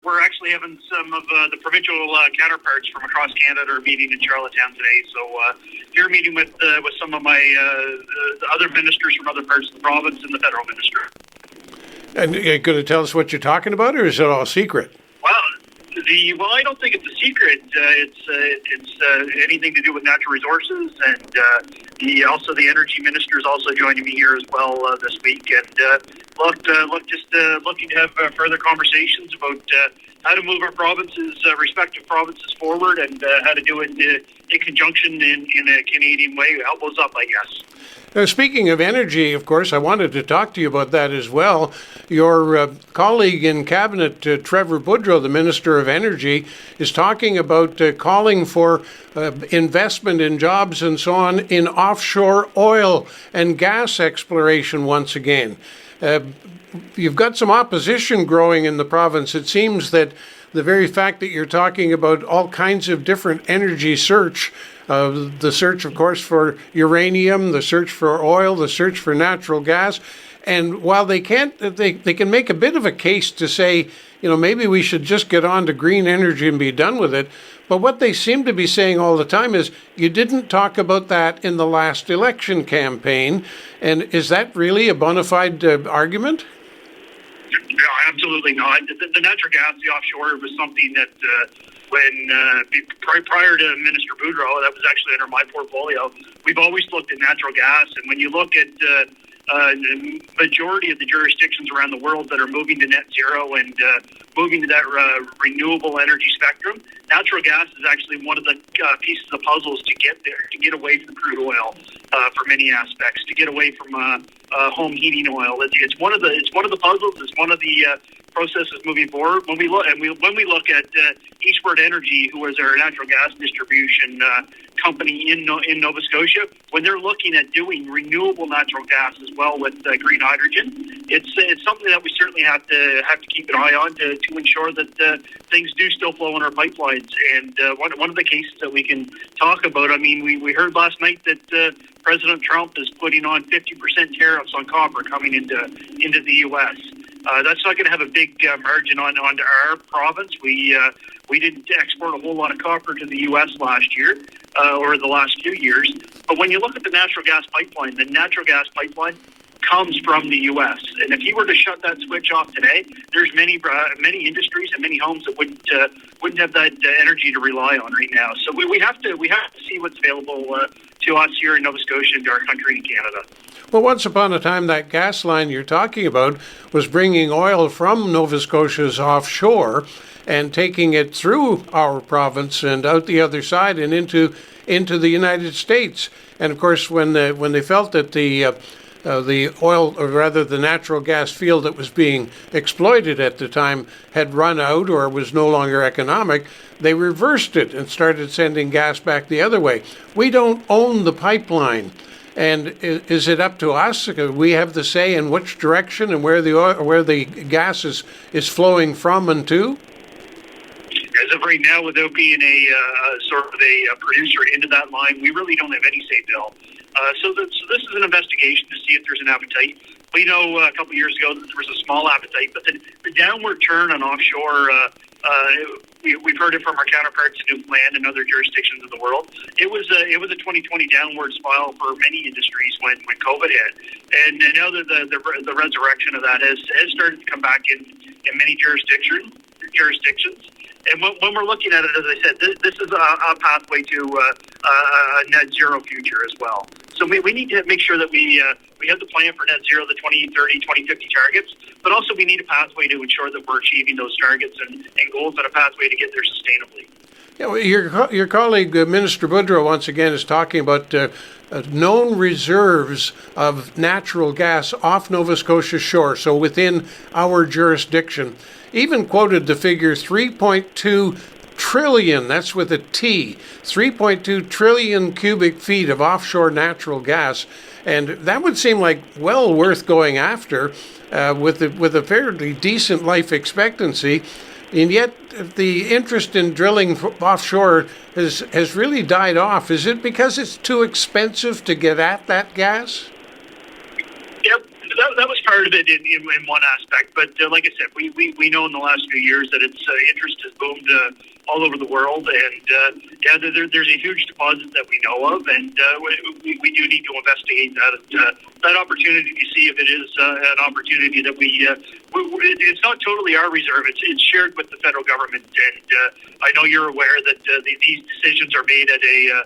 we're actually having some of the provincial counterparts from across Canada are meeting in Charlottetown today. So here meeting with some of my other ministers from other parts of the province and the federal minister. And you're going to tell us what you're talking about, or is it all secret? Well, I don't think it's a secret. It's anything to do with natural resources, and also the energy minister is also joining me here as well this week. And looking to have further conversations about how to move our respective provinces forward, and how to do it in conjunction in a Canadian way. Elbows up, I guess. Speaking of energy, of course, I wanted to talk to you about that as well. Your colleague in Cabinet, Trevor Boudreau, the Minister of Energy, is talking about calling for investment in jobs and so on in offshore oil and gas exploration once again. You've got some opposition growing in the province. It seems that the very fact that you're talking about all kinds of different energy search, the search, of course, for uranium, the search for oil, the search for natural gas. And while they can make a bit of a case to say, maybe we should just get on to green energy and be done with it. But what they seem to be saying all the time is, you didn't talk about that in the last election campaign. And is that really a bona fide argument? No, absolutely not. The natural gas, the offshore, was something that prior to Minister Boudreau, that was actually under my portfolio. We've always looked at natural gas, and when you look at the majority of the jurisdictions around the world that are moving to net zero and moving to that renewable energy spectrum, natural gas is actually one of the pieces of puzzles to get there, to get away from crude oil for many aspects, to get away from home heating oil. It's one of the puzzles. It's one of the processes moving forward. When we look at Eastward Energy, who is our natural gas distribution company in Nova Scotia, when they're looking at doing renewable natural gas as well with green hydrogen, it's something that we certainly have to keep an eye on to ensure that things do still flow in our pipelines. And one of the cases that we can talk about, I mean, we heard last night that President Trump is putting on 50% tariffs on copper coming into the U.S. That's not going to have a big margin onto our province. We didn't export a whole lot of copper to the U.S. last year or the last few years. But when you look at the natural gas pipeline comes from the U.S. And if you were to shut that switch off today, there's many industries and many homes that wouldn't have that energy to rely on right now. So we have to see what's available to us here in Nova Scotia and to our country in Canada. Well, once upon a time, that gas line you're talking about was bringing oil from Nova Scotia's offshore and taking it through our province and out the other side and into the United States. And of course, when they felt that the oil, or rather the natural gas field that was being exploited at the time, had run out or was no longer economic, they reversed it and started sending gas back the other way. We don't own the pipeline. And is it up to us? We have the say in which direction and where the gas is flowing from and to? As of right now, without being a sort of a producer into that line, we really don't have any say, Bill. So this is an investigation to see if there's an appetite. We know a couple of years ago that there was a small appetite, but the downward turn on offshore, we've heard it from our counterparts in Newfoundland and other jurisdictions of the world. It was a 2020 downward spiral for many industries when COVID hit, and now that the resurrection of that has started to come back in many jurisdictions. And when we're looking at it, as I said, this is a pathway to a net zero future as well. So we need to make sure that we have the plan for net zero, the 2030, 2050 targets, but also we need a pathway to ensure that we're achieving those targets and goals and a pathway to get there sustainably. Yeah, well, your colleague, Minister Boudreau, once again is talking about known reserves of natural gas off Nova Scotia shore, so within our jurisdiction. Even quoted the figure 3.2 trillion, that's with a T, 3.2 trillion cubic feet of offshore natural gas. And that would seem like well worth going after with a fairly decent life expectancy. And yet the interest in drilling offshore has really died off. Is it because it's too expensive to get at that gas? Yep, that was part part of it in one aspect. But like I said, we know in the last few years that its interest has boomed all over the world, and there's a huge deposit that we know of, and we do need to investigate that opportunity to see if it is an opportunity that it's not totally our reserve. It's shared with the federal government, and I know you're aware that these decisions are made at a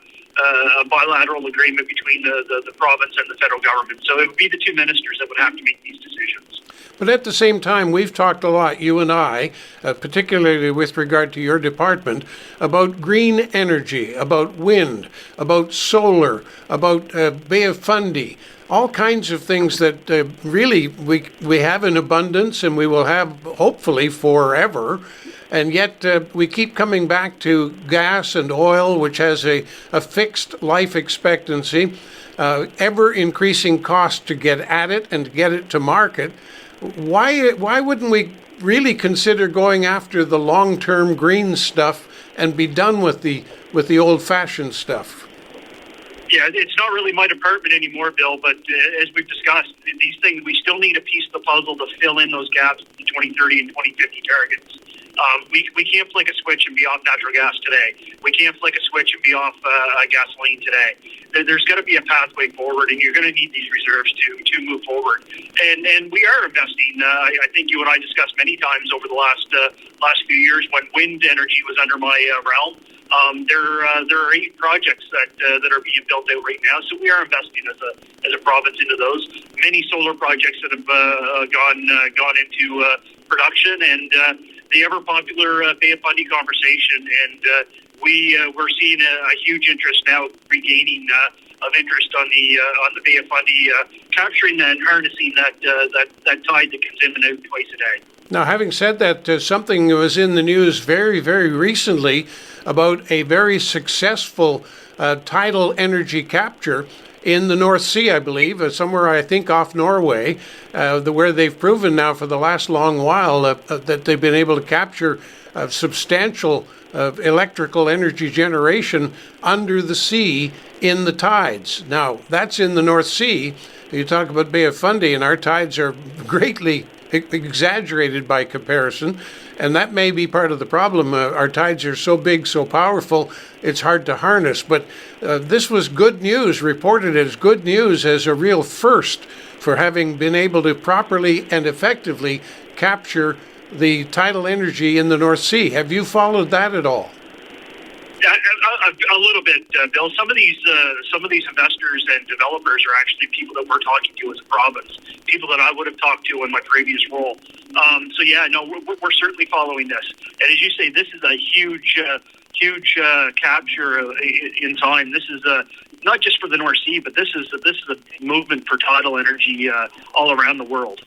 bilateral agreement between the province and the federal government. So it would be the two ministers that would have to make these decisions. But at the same time, we've talked a lot, you and I, particularly with regard to your department, about green energy, about wind, about solar, about Bay of Fundy, all kinds of things that really we have in abundance and we will have hopefully forever. And yet we keep coming back to gas and oil, which has a fixed life expectancy, ever increasing cost to get at it and to get it to market. Why wouldn't we really consider going after the long-term green stuff and be done with the old-fashioned stuff? Yeah, it's not really my department anymore, Bill, but as we've discussed, these things, we still need a piece of the puzzle to fill in those gaps, the 2030 and 2050 targets. We can't flick a switch and be off natural gas today. We can't flick a switch and be off gasoline today. There's got to be a pathway forward, and you're going to need these reserves to move forward. And we are investing. I think you and I discussed many times over the last few years when wind energy was under my realm. There are 8 projects that are being built out right now, so we are investing as a province into those. Many solar projects that have gone into production, and the ever popular Bay of Fundy conversation, and we're seeing a huge interest now, regaining of interest on the Bay of Fundy, capturing that and harnessing that tide that comes in and out twice a day. Now, having said that, something was in the news very, very recently about a very successful tidal energy capture in the North Sea, I believe, somewhere I think off Norway, where they've proven now for the last long while that they've been able to capture substantial electrical energy generation under the sea in the tides. Now, that's in the North Sea. You talk about Bay of Fundy, and our tides are greatly exaggerated by comparison, and that may be part of the problem. Our tides are so big, so powerful, it's hard to harness. But this was good news, reported as good news, as a real first for having been able to properly and effectively capture the tidal energy in the North Sea. Have you followed that at all? Yeah, a little bit, Bill. Some of these investors and developers are actually people that we're talking to as a province, people that I would have talked to in my previous role. So yeah, no, we're certainly following this. And as you say, this is a huge capture in time. This is not just for the North Sea, but this is a movement for tidal energy all around the world.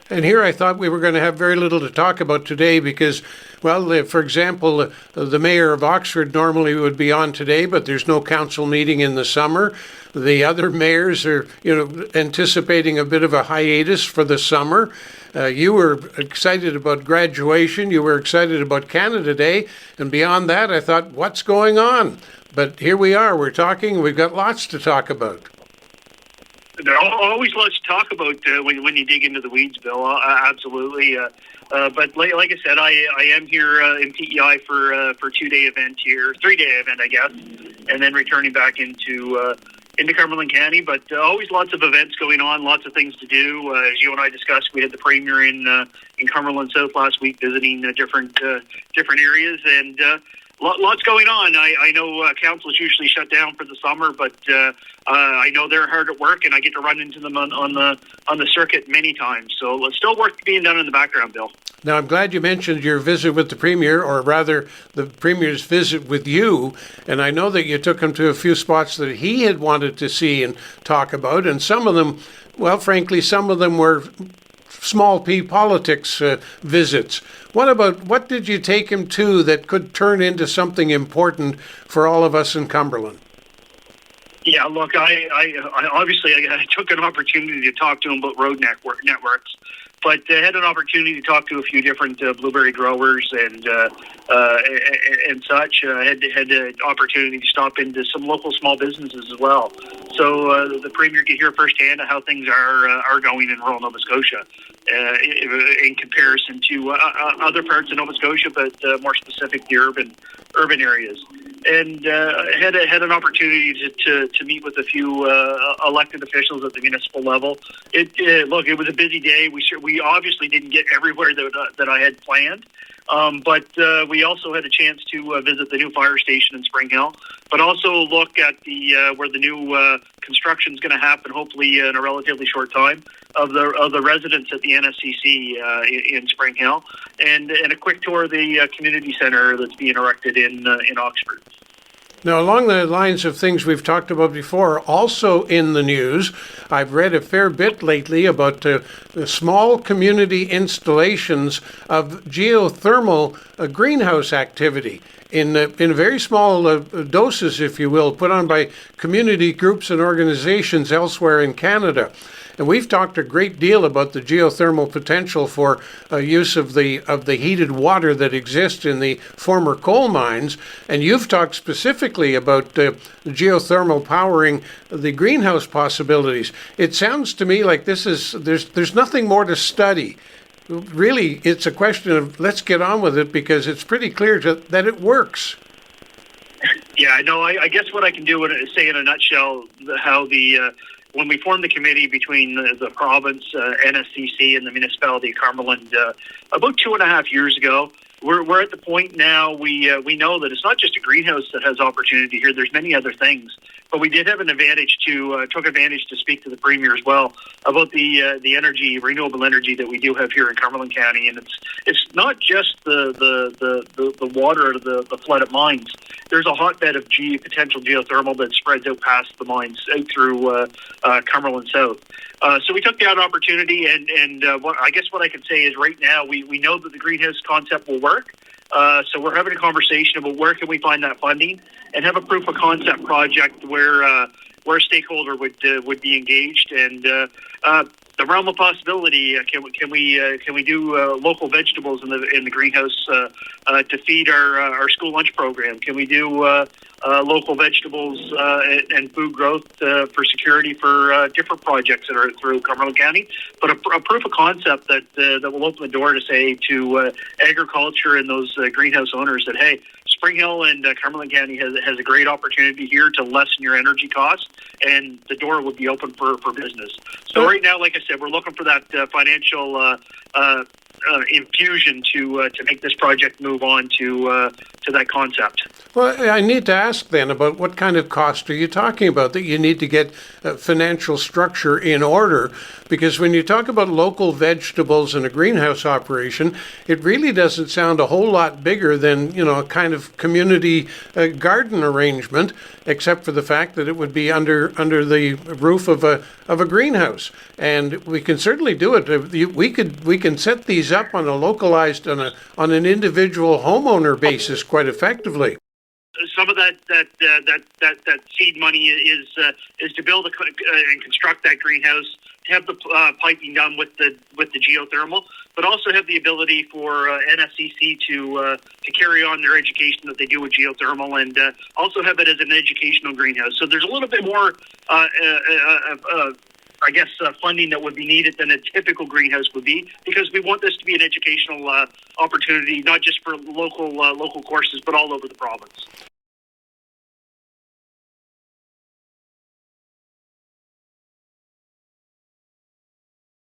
And here I thought we were going to have very little to talk about today because, well, for example, the mayor of Oxford normally would be on today, but there's no council meeting in the summer. The other mayors are, anticipating a bit of a hiatus for the summer. You were excited about graduation. You were excited about Canada Day. And beyond that, I thought, what's going on? But here we are. We're talking. We've got lots to talk about. There are always lots to talk about when you dig into the weeds, Bill. Absolutely. But like I said, I am here in PEI for a 2-day event here, 3-day event, I guess, and then returning back into Cumberland County. But always lots of events going on, lots of things to do. As you and I discussed, we had the Premier in Cumberland South last week visiting different areas, and lots going on. I know councils usually shut down for the summer, but I know they're hard at work, and I get to run into them on the circuit many times. So still work being done in the background, Bill. Now, I'm glad you mentioned your visit with the Premier, or rather the Premier's visit with you, and I know that you took him to a few spots that he had wanted to see and talk about, and some of them, well, frankly, some of them were small p politics visits. What did you take him to that could turn into something important for all of us in Cumberland? Yeah, look, I obviously I took an opportunity to talk to him about road networks, But had an opportunity to talk to a few different blueberry growers and such. Had an opportunity to stop into some local small businesses as well. So the Premier could hear firsthand how things are going in rural Nova Scotia in comparison to other parts of Nova Scotia, but more specific the urban areas. And had an opportunity to meet with a few elected officials at the municipal level. Look, it was a busy day. We obviously didn't get everywhere that I had planned, but we also had a chance to visit the new fire station in Spring Hill, but also look at where the new construction is going to happen, hopefully in a relatively short time, of the residents at the NSCC in Spring Hill, and a quick tour of the community centre that's being erected in Oxford. Now, along the lines of things we've talked about before, also in the news, I've read a fair bit lately about the small community installations of geothermal greenhouse activity in very small doses, if you will, put on by community groups and organizations elsewhere in Canada. And we've talked a great deal about the geothermal potential for use of the heated water that exists in the former coal mines. And you've talked specifically about geothermal powering the greenhouse possibilities. It sounds to me like there's nothing more to study. Really, it's a question of let's get on with it because it's pretty clear that it works. Yeah, no, I guess what I can do is say in a nutshell how when we formed the committee between the province, NSCC, and the municipality of Cumberland about 2.5 years ago, we're at the point now we know that it's not just a greenhouse that has opportunity here. There's many other things, but we did have an advantage took advantage to speak to the Premier as well about the energy, renewable energy that we do have here in Cumberland County, and it's not just the water or the flooded mines. There's a hotbed of potential geothermal that spreads out past the mines out through Cumberland South. So we took that opportunity, and what I can say is right now we know that the greenhouse concept will work. So we're having a conversation about where can we find that funding and have a proof of concept project where a stakeholder would be engaged, and the realm of possibility. Can we do local vegetables in the greenhouse to feed our school lunch program? Can we do local vegetables and food growth for security for different projects that are through Cumberland County? But a proof of concept that will open the door to say to agriculture and those greenhouse owners that, hey, Spring Hill and Cumberland County has a great opportunity here to lessen your energy costs, and the door would be open for business. So right now, like I said, we're looking for that financial infusion to make this project move on to that concept. Well, I need to ask then about what kind of cost are you talking about that you need to get financial structure in order? Because when you talk about local vegetables and a greenhouse operation, it really doesn't sound a whole lot bigger than, a kind of community garden arrangement, except for the fact that it would be under the roof of a greenhouse. And we can certainly do it. We can set these up on a localized, on an individual homeowner basis quite effectively. Some of that seed money is to build and construct that greenhouse, to have the piping done with the geothermal, but also have the ability for NSCC to carry on their education that they do with geothermal, and also have it as an educational greenhouse. So there's a little bit more funding that would be needed than a typical greenhouse would be, because we want this to be an educational opportunity, not just for local courses, but all over the province.